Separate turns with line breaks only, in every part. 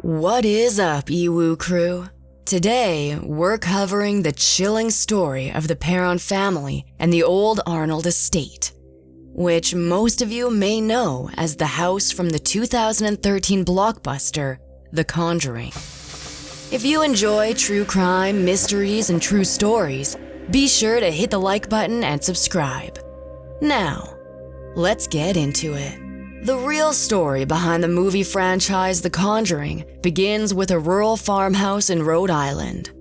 What is up, Iwu crew? Today, we're covering the chilling story of the Perron family and the old Arnold estate, which most of you may know as the house from the 2013 blockbuster, The Conjuring. If you enjoy true crime, mysteries, and true stories, be sure to hit the like button and subscribe. Now, let's get into it. The real story behind the movie franchise The Conjuring begins with a rural farmhouse in Rhode Island.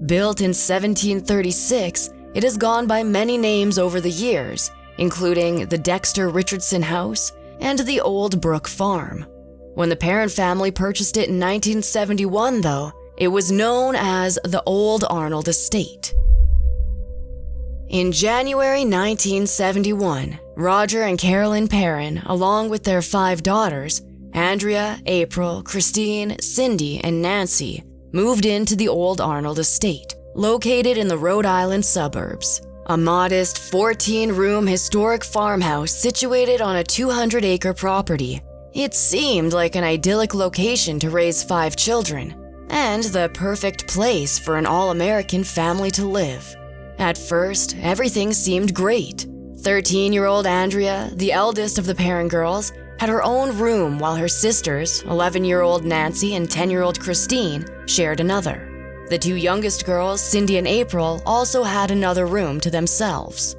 Built in 1736, it has gone by many names over the years, including the Dexter Richardson House and the Old Brook Farm. When the Perron family purchased it in 1971, though, it was known as the Old Arnold Estate. In January 1971, Roger and Carolyn Perron, along with their 5 daughters, Andrea, April, Christine, Cindy, and Nancy, moved into the Old Arnold Estate, located in the Rhode Island suburbs. A modest 14-room historic farmhouse situated on a 200-acre property. It seemed like an idyllic location to raise 5 children, and the perfect place for an all-American family to live. At first, everything seemed great. 13-year-old Andrea, the eldest of the Perron girls, had her own room while her sisters, 11-year-old Nancy and 10-year-old Christine, shared another. The 2 youngest girls, Cindy and April, also had another room to themselves.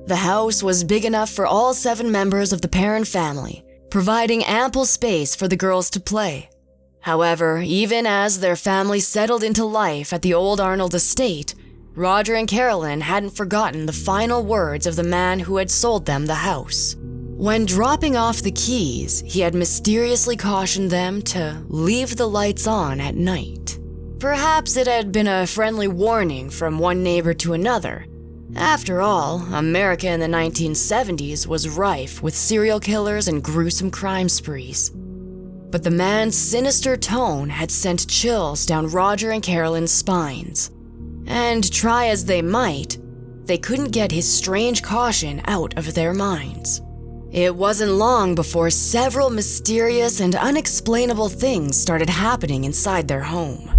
The house was big enough for all 7 members of the Perron family, providing ample space for the girls to play. However, even as their family settled into life at the Old Arnold Estate, Roger and Carolyn hadn't forgotten the final words of the man who had sold them the house. When dropping off the keys, he had mysteriously cautioned them to leave the lights on at night. Perhaps it had been a friendly warning from one neighbor to another. After all, America in the 1970s was rife with serial killers and gruesome crime sprees. But the man's sinister tone had sent chills down Roger and Carolyn's spines. And try as they might, they couldn't get his strange caution out of their minds. It wasn't long before several mysterious and unexplainable things started happening inside their home.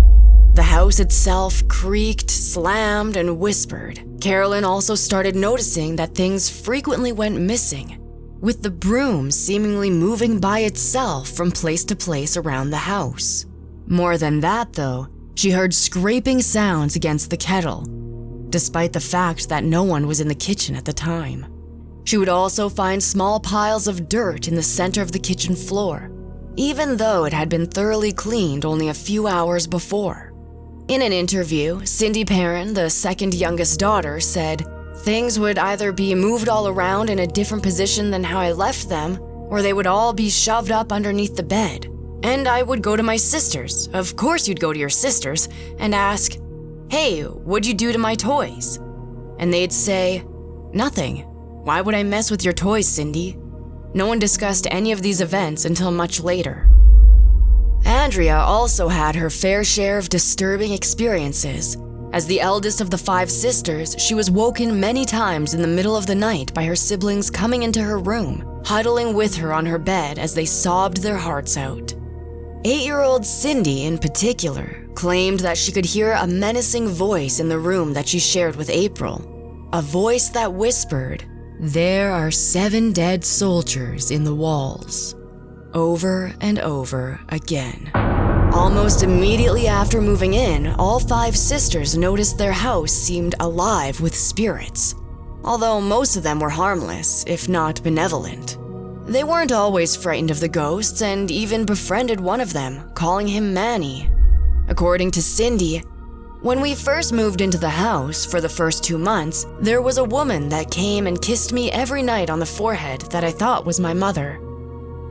The house itself creaked, slammed, and whispered. Carolyn also started noticing that things frequently went missing, with the broom seemingly moving by itself from place to place around the house. More than that, though, she heard scraping sounds against the kettle, despite the fact that no one was in the kitchen at the time. She would also find small piles of dirt in the center of the kitchen floor, even though it had been thoroughly cleaned only a few hours before. In an interview, Cindy Perron, the second youngest daughter, said, "Things would either be moved all around in a different position than how I left them, or they would all be shoved up underneath the bed. And I would go to my sisters, of course you'd go to your sisters, and ask, 'Hey, what'd you do to my toys?' And they'd say, 'Nothing. Why would I mess with your toys, Cindy?' No one discussed any of these events until much later." Andrea also had her fair share of disturbing experiences. As the eldest of the 5 sisters, she was woken many times in the middle of the night by her siblings coming into her room, huddling with her on her bed as they sobbed their hearts out. 8-year-old Cindy, in particular, claimed that she could hear a menacing voice in the room that she shared with April. A voice that whispered, "There are 7 dead soldiers in the walls," over and over again. Almost immediately after moving in, all 5 sisters noticed their house seemed alive with spirits, although most of them were harmless, if not benevolent. They weren't always frightened of the ghosts and even befriended one of them, calling him Manny. According to Cindy, "When we first moved into the house for the first 2 months, there was a woman that came and kissed me every night on the forehead that I thought was my mother."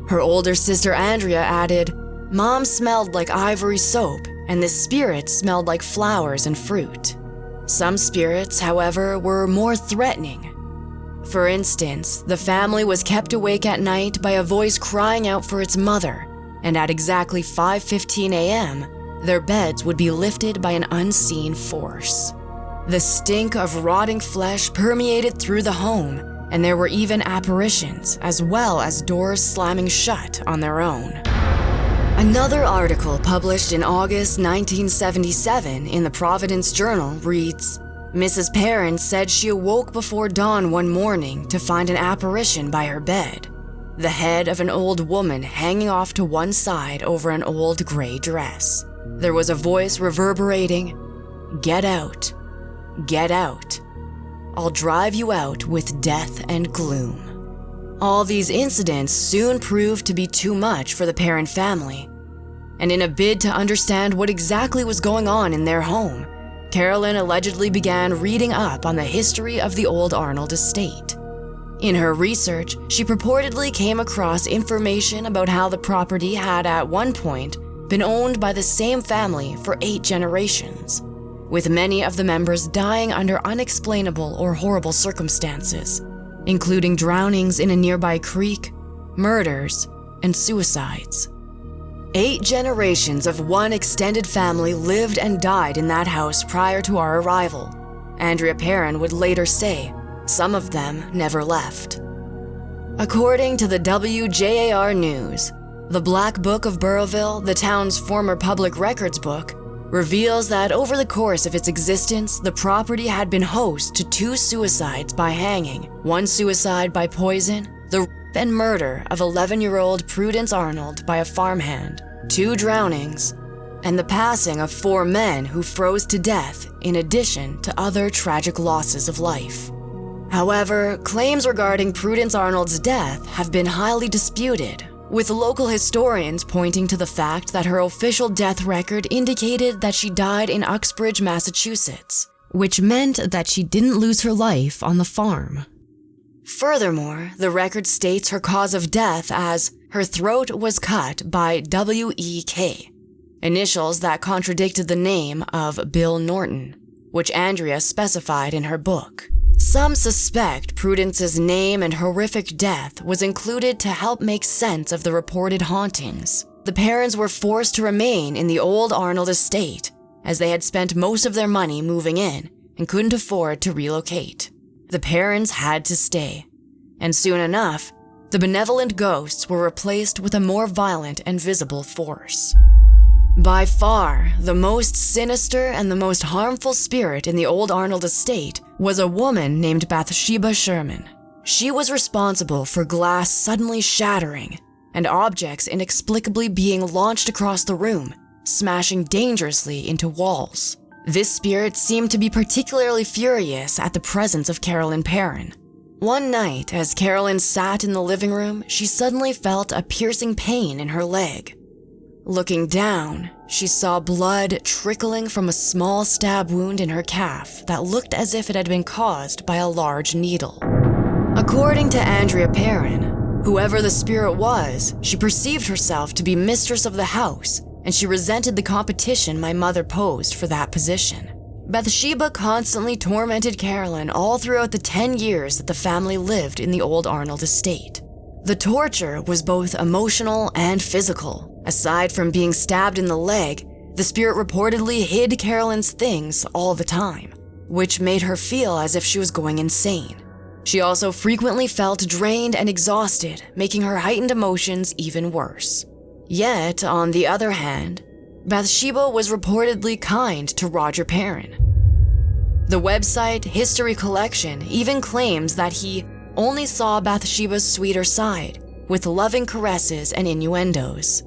Her older sister Andrea added, "Mom smelled like ivory soap, and the spirits smelled like flowers and fruit." Some spirits, however, were more threatening. For instance, the family was kept awake at night by a voice crying out for its mother, and at exactly 5:15 a.m., their beds would be lifted by an unseen force. The stink of rotting flesh permeated through the home, and there were even apparitions, as well as doors slamming shut on their own. Another article published in August 1977 in the Providence Journal reads, Mrs. Perrin said she awoke before dawn one morning to find an apparition by her bed, the head of an old woman hanging off to one side over an old gray dress. There was a voice reverberating, "Get out, get out. I'll drive you out with death and gloom." All these incidents soon proved to be too much for the Perrin family, and in a bid to understand what exactly was going on in their home, Carolyn allegedly began reading up on the history of the old Arnold estate. In her research, she purportedly came across information about how the property had at one point been owned by the same family for 8 generations, with many of the members dying under unexplainable or horrible circumstances, including drownings in a nearby creek, murders, and suicides. 8 generations of one extended family lived and died in that house prior to our arrival. Andrea Perrin would later say, some of them never left. According to the WJAR News, the Black Book of Burrillville, the town's former public records book, reveals that over the course of its existence, the property had been host to 2 suicides by hanging, 1 suicide by poison, the rape and murder of 11-year-old Prudence Arnold by a farmhand, 2 drownings, and the passing of 4 men who froze to death in addition to other tragic losses of life. However, claims regarding Prudence Arnold's death have been highly disputed, with local historians pointing to the fact that her official death record indicated that she died in Uxbridge, Massachusetts, which meant that she didn't lose her life on the farm. Furthermore, the record states her cause of death as her throat was cut by W.E.K., initials that contradicted the name of Bill Norton, which Andrea specified in her book. Some suspect Prudence's name and horrific death was included to help make sense of the reported hauntings. The Perrins were forced to remain in the old Arnold estate, as they had spent most of their money moving in and couldn't afford to relocate. The Perrins had to stay, and soon enough, the benevolent ghosts were replaced with a more violent and visible force. By far, the most sinister and the most harmful spirit in the old Arnold estate was a woman named Bathsheba Sherman. She was responsible for glass suddenly shattering and objects inexplicably being launched across the room, smashing dangerously into walls. This spirit seemed to be particularly furious at the presence of Carolyn Perrin. One night, as Carolyn sat in the living room, she suddenly felt a piercing pain in her leg. Looking down, she saw blood trickling from a small stab wound in her calf that looked as if it had been caused by a large needle. According to Andrea Perrin, whoever the spirit was, she perceived herself to be mistress of the house, and she resented the competition my mother posed for that position. Bathsheba constantly tormented Carolyn all throughout the 10 years that the family lived in the old Arnold estate. The torture was both emotional and physical. Aside from being stabbed in the leg, the spirit reportedly hid Carolyn's things all the time, which made her feel as if she was going insane. She also frequently felt drained and exhausted, making her heightened emotions even worse. Yet, on the other hand, Bathsheba was reportedly kind to Roger Perrin. The website History Collection even claims that he only saw Bathsheba's sweeter side, with loving caresses and innuendos.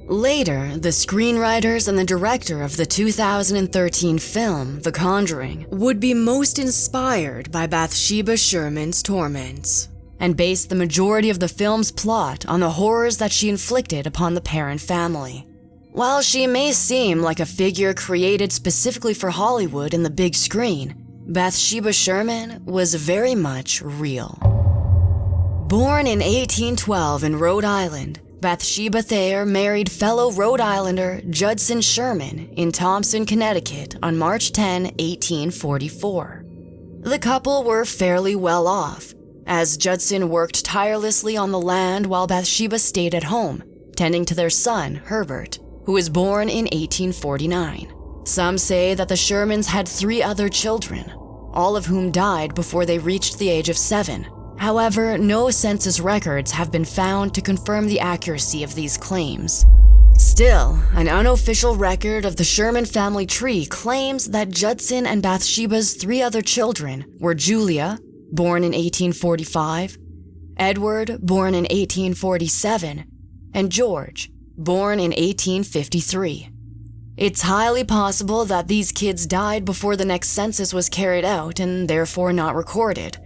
Later, the screenwriters and the director of the 2013 film, The Conjuring, would be most inspired by Bathsheba Sherman's torments, and based the majority of the film's plot on the horrors that she inflicted upon the Perrin family. While she may seem like a figure created specifically for Hollywood and the big screen, Bathsheba Sherman was very much real. Born in 1812 in Rhode Island, Bathsheba Thayer married fellow Rhode Islander Judson Sherman in Thompson, Connecticut on March 10, 1844. The couple were fairly well off, as Judson worked tirelessly on the land while Bathsheba stayed at home, tending to their son, Herbert, who was born in 1849. Some say that the Shermans had 3 other children, all of whom died before they reached the age of 7. However, no census records have been found to confirm the accuracy of these claims. Still, an unofficial record of the Sherman family tree claims that Judson and Bathsheba's 3 other children were Julia, born in 1845, Edward, born in 1847, and George, born in 1853. It's highly possible that these kids died before the next census was carried out and therefore not recorded.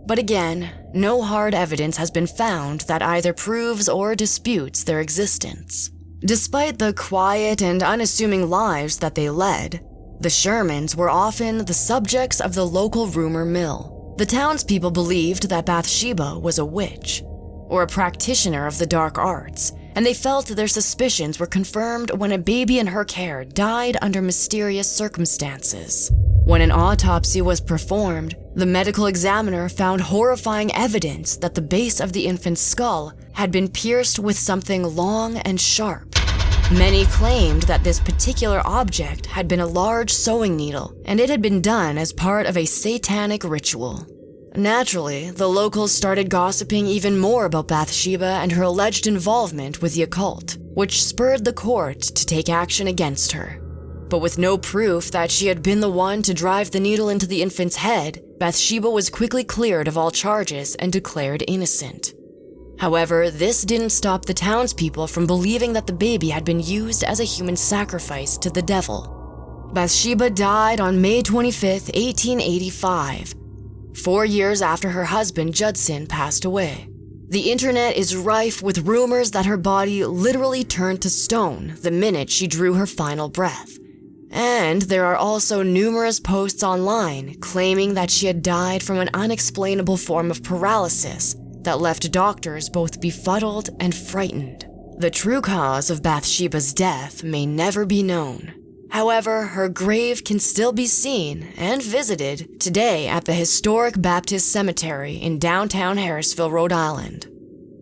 But again, no hard evidence has been found that either proves or disputes their existence. Despite the quiet and unassuming lives that they led, the Shermans were often the subjects of the local rumor mill. The townspeople believed that Bathsheba was a witch, or a practitioner of the dark arts, and they felt their suspicions were confirmed when a baby in her care died under mysterious circumstances. When an autopsy was performed, the medical examiner found horrifying evidence that the base of the infant's skull had been pierced with something long and sharp. Many claimed that this particular object had been a large sewing needle, and it had been done as part of a satanic ritual. Naturally, the locals started gossiping even more about Bathsheba and her alleged involvement with the occult, which spurred the court to take action against her. But with no proof that she had been the one to drive the needle into the infant's head, Bathsheba was quickly cleared of all charges and declared innocent. However, this didn't stop the townspeople from believing that the baby had been used as a human sacrifice to the devil. Bathsheba died on May 25, 1885, 4 years after her husband Judson passed away. The internet is rife with rumors that her body literally turned to stone the minute she drew her final breath. And there are also numerous posts online claiming that she had died from an unexplainable form of paralysis that left doctors both befuddled and frightened. The true cause of Bathsheba's death may never be known. However, her grave can still be seen and visited today at the historic Baptist Cemetery in downtown Harrisville, Rhode Island.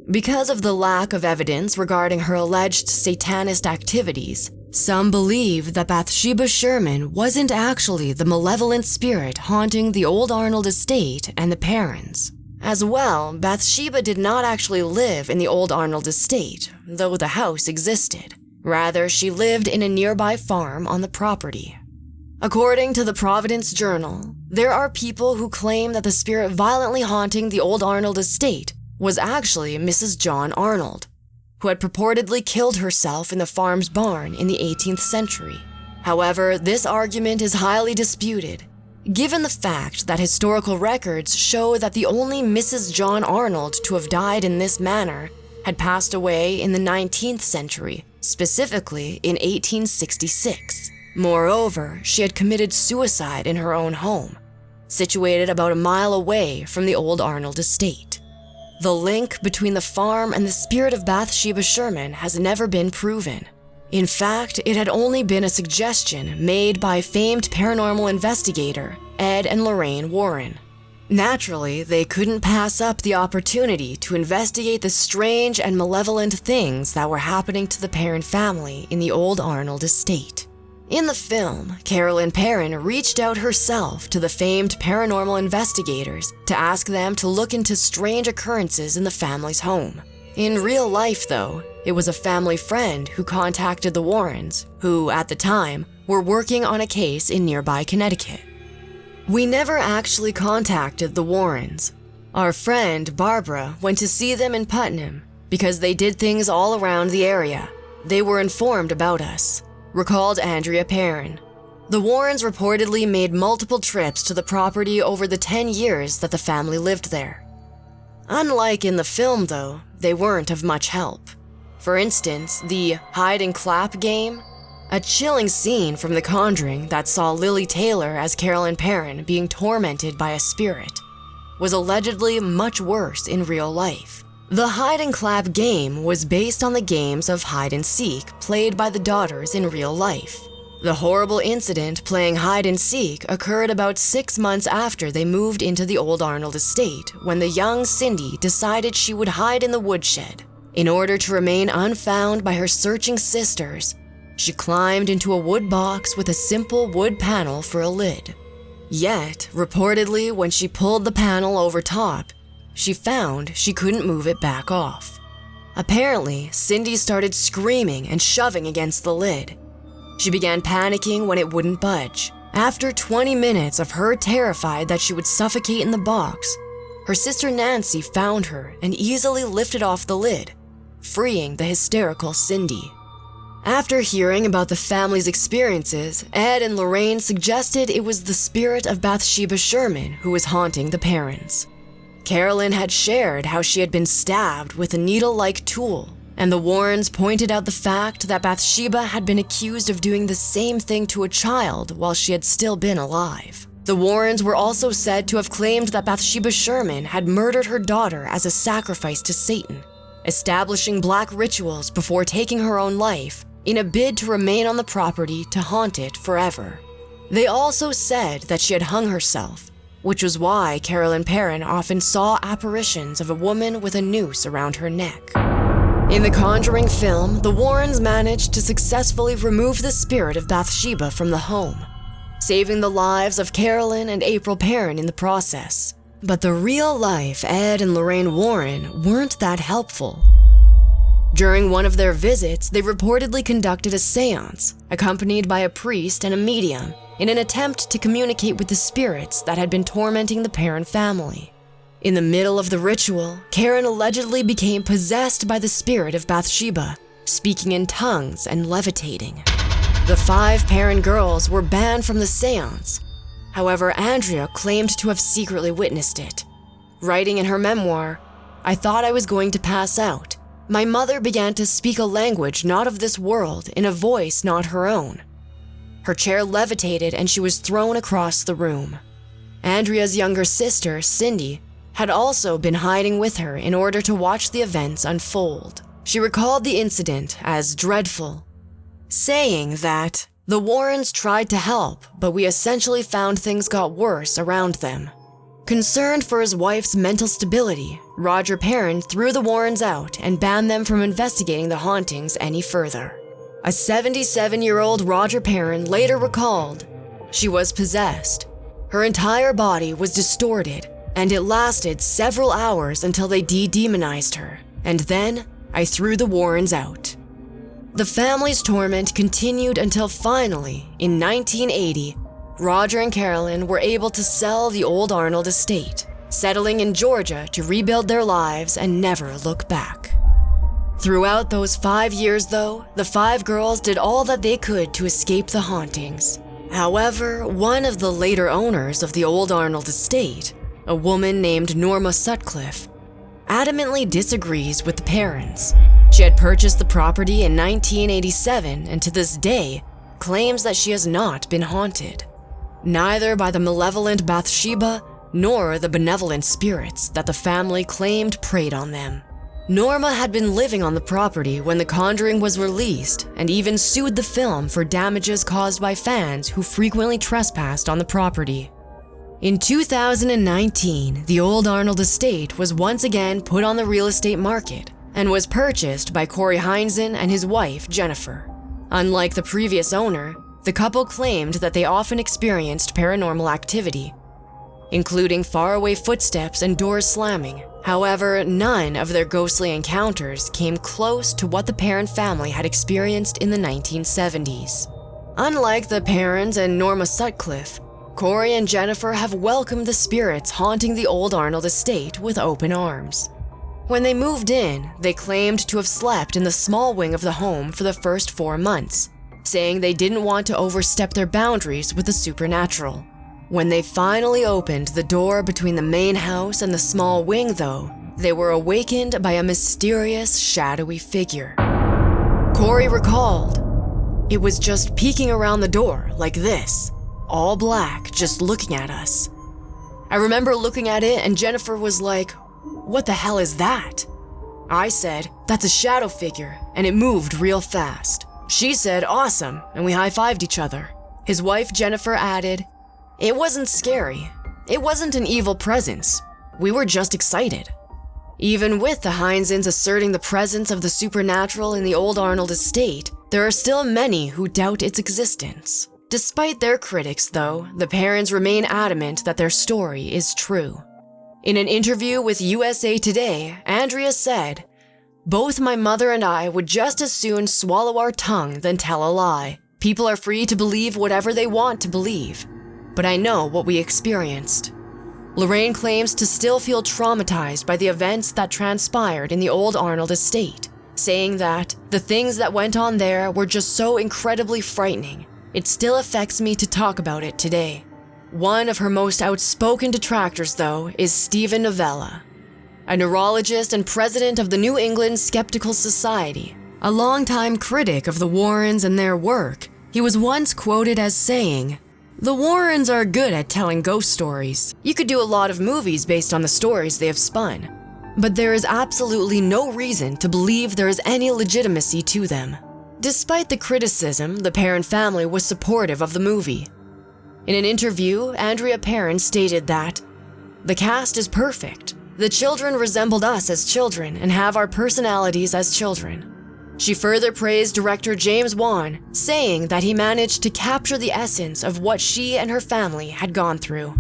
Because of the lack of evidence regarding her alleged satanist activities, some believe that Bathsheba Sherman wasn't actually the malevolent spirit haunting the old Arnold estate and the Perrons. As well, Bathsheba did not actually live in the old Arnold estate, though the house existed. Rather, she lived in a nearby farm on the property. According to the Providence Journal, there are people who claim that the spirit violently haunting the old Arnold estate was actually Mrs. John Arnold, who had purportedly killed herself in the farm's barn in the 18th century. However, this argument is highly disputed, given the fact that historical records show that the only Mrs. John Arnold to have died in this manner had passed away in the 19th century, specifically in 1866. Moreover, she had committed suicide in her own home, situated about a mile away from the old Arnold estate. The link between the farm and the spirit of Bathsheba Sherman has never been proven. In fact, it had only been a suggestion made by famed paranormal investigator Ed and Lorraine Warren. Naturally, they couldn't pass up the opportunity to investigate the strange and malevolent things that were happening to the Perron family in the old Arnold estate. In the film, Carolyn Perron reached out herself to the famed paranormal investigators to ask them to look into strange occurrences in the family's home. In real life, though, it was a family friend who contacted the Warrens, who, at the time, were working on a case in nearby Connecticut. We never actually contacted the Warrens. Our friend, Barbara, went to see them in Putnam because they did things all around the area. They were informed about us, recalled Andrea Perron. The Warrens reportedly made multiple trips to the property over the 10 years that the family lived there. Unlike in the film, though, they weren't of much help. For instance, the hide and clap game, a chilling scene from The Conjuring that saw Lily Taylor as Carolyn Perron being tormented by a spirit, was allegedly much worse in real life. The hide and clap game was based on the games of hide and seek played by the daughters in real life. The horrible incident playing hide and seek occurred about 6 months after they moved into the old Arnold estate, when the young Cindy decided she would hide in the woodshed. In order to remain unfound by her searching sisters, she climbed into a wood box with a simple wood panel for a lid. Yet, reportedly, when she pulled the panel over top, she found she couldn't move it back off. Apparently, Cindy started screaming and shoving against the lid. She began panicking when it wouldn't budge. After 20 minutes of her terrified that she would suffocate in the box, her sister Nancy found her and easily lifted off the lid, freeing the hysterical Cindy. After hearing about the family's experiences, Ed and Lorraine suggested it was the spirit of Bathsheba Sherman who was haunting the parents. Carolyn had shared how she had been stabbed with a needle-like tool, and the Warrens pointed out the fact that Bathsheba had been accused of doing the same thing to a child while she had still been alive. The Warrens were also said to have claimed that Bathsheba Sherman had murdered her daughter as a sacrifice to Satan, establishing black rituals before taking her own life in a bid to remain on the property to haunt it forever. They also said that she had hung herself, which was why Carolyn Perron often saw apparitions of a woman with a noose around her neck. In the Conjuring film, the Warrens managed to successfully remove the spirit of Bathsheba from the home, saving the lives of Carolyn and April Perron in the process. But the real-life Ed and Lorraine Warren weren't that helpful. During one of their visits, they reportedly conducted a seance, accompanied by a priest and a medium, in an attempt to communicate with the spirits that had been tormenting the Perron family. In the middle of the ritual, Karen allegedly became possessed by the spirit of Bathsheba, speaking in tongues and levitating. The 5 Perron girls were banned from the seance. However, Andrea claimed to have secretly witnessed it. Writing in her memoir, "I thought I was going to pass out. My mother began to speak a language not of this world in a voice not her own. Her chair levitated and she was thrown across the room." Andrea's younger sister, Cindy, had also been hiding with her in order to watch the events unfold. She recalled the incident as dreadful, saying that the Warrens tried to help, but we essentially found things got worse around them. Concerned for his wife's mental stability, Roger Perron threw the Warrens out and banned them from investigating the hauntings any further. A 77-year-old Roger Perron later recalled, "She was possessed. Her entire body was distorted, and it lasted several hours until they de-demonized her, and then I threw the Warrens out." The family's torment continued until finally, in 1980, Roger and Carolyn were able to sell the old Arnold estate, settling in Georgia to rebuild their lives and never look back. Throughout those 5 years, though, the 5 girls did all that they could to escape the hauntings. However, one of the later owners of the old Arnold estate, a woman named Norma Sutcliffe, adamantly disagrees with the Perrons. She had purchased the property in 1987 and to this day claims that she has not been haunted, neither by the malevolent Bathsheba nor the benevolent spirits that the family claimed preyed on them. Norma had been living on the property when The Conjuring was released and even sued the film for damages caused by fans who frequently trespassed on the property. In 2019, the old Arnold estate was once again put on the real estate market and was purchased by Corey Heinzen and his wife, Jennifer. Unlike the previous owner, the couple claimed that they often experienced paranormal activity, including faraway footsteps and doors slamming. However, none of their ghostly encounters came close to what the Perron family had experienced in the 1970s. Unlike the Perrons and Norma Sutcliffe, Corey and Jennifer have welcomed the spirits haunting the old Arnold estate with open arms. When they moved in, they claimed to have slept in the small wing of the home for the first 4 months, saying they didn't want to overstep their boundaries with the supernatural. When they finally opened the door between the main house and the small wing, though, they were awakened by a mysterious, shadowy figure. Corey recalled, "It was just peeking around the door like this, all black, just looking at us. I remember looking at it and Jennifer was like, 'What the hell is that?' I said, 'That's a shadow figure,' and it moved real fast. She said, 'Awesome,' and we high-fived each other." His wife, Jennifer, added, "It wasn't scary. It wasn't an evil presence. We were just excited." Even with the Heinzens asserting the presence of the supernatural in the old Arnold estate, there are still many who doubt its existence. Despite their critics, though, the Perrons remain adamant that their story is true. In an interview with USA Today, Andrea said, Both my mother and I would just as soon swallow our tongue than tell a lie. People are free to believe whatever they want to believe, but I know what we experienced. Lorraine claims to still feel traumatized by the events that transpired in the old Arnold estate, saying that the things that went on there were just so incredibly frightening. It still affects me to talk about it today. One of her most outspoken detractors, though, is Steven Novella, a neurologist and president of the New England Skeptical Society. A longtime critic of the Warrens and their work, he was once quoted as saying, "The Warrens are good at telling ghost stories. You could do a lot of movies based on the stories they have spun, but there is absolutely no reason to believe there is any legitimacy to them." Despite the criticism, the Perron family was supportive of the movie. In an interview, Andrea Perron stated that, "The cast is perfect. The children resembled us as children and have our personalities as children." She further praised director James Wan, saying that he managed to capture the essence of what she and her family had gone through.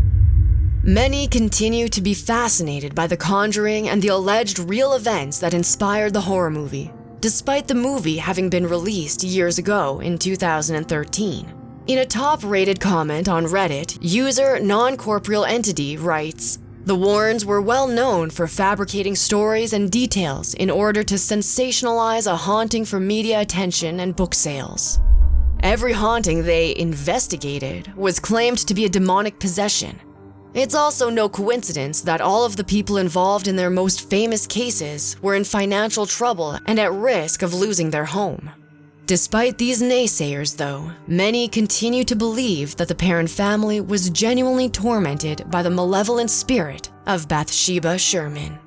Many continue to be fascinated by The Conjuring and the alleged real events that inspired the horror movie, despite the movie having been released years ago in 2013. In a top-rated comment on Reddit, user Non-Corporeal Entity writes, "The Warrens were well known for fabricating stories and details in order to sensationalize a haunting for media attention and book sales. Every haunting they investigated was claimed to be a demonic possession. It's also no coincidence that all of the people involved in their most famous cases were in financial trouble and at risk of losing their home." Despite these naysayers, though, many continue to believe that the Perron family was genuinely tormented by the malevolent spirit of Bathsheba Sherman.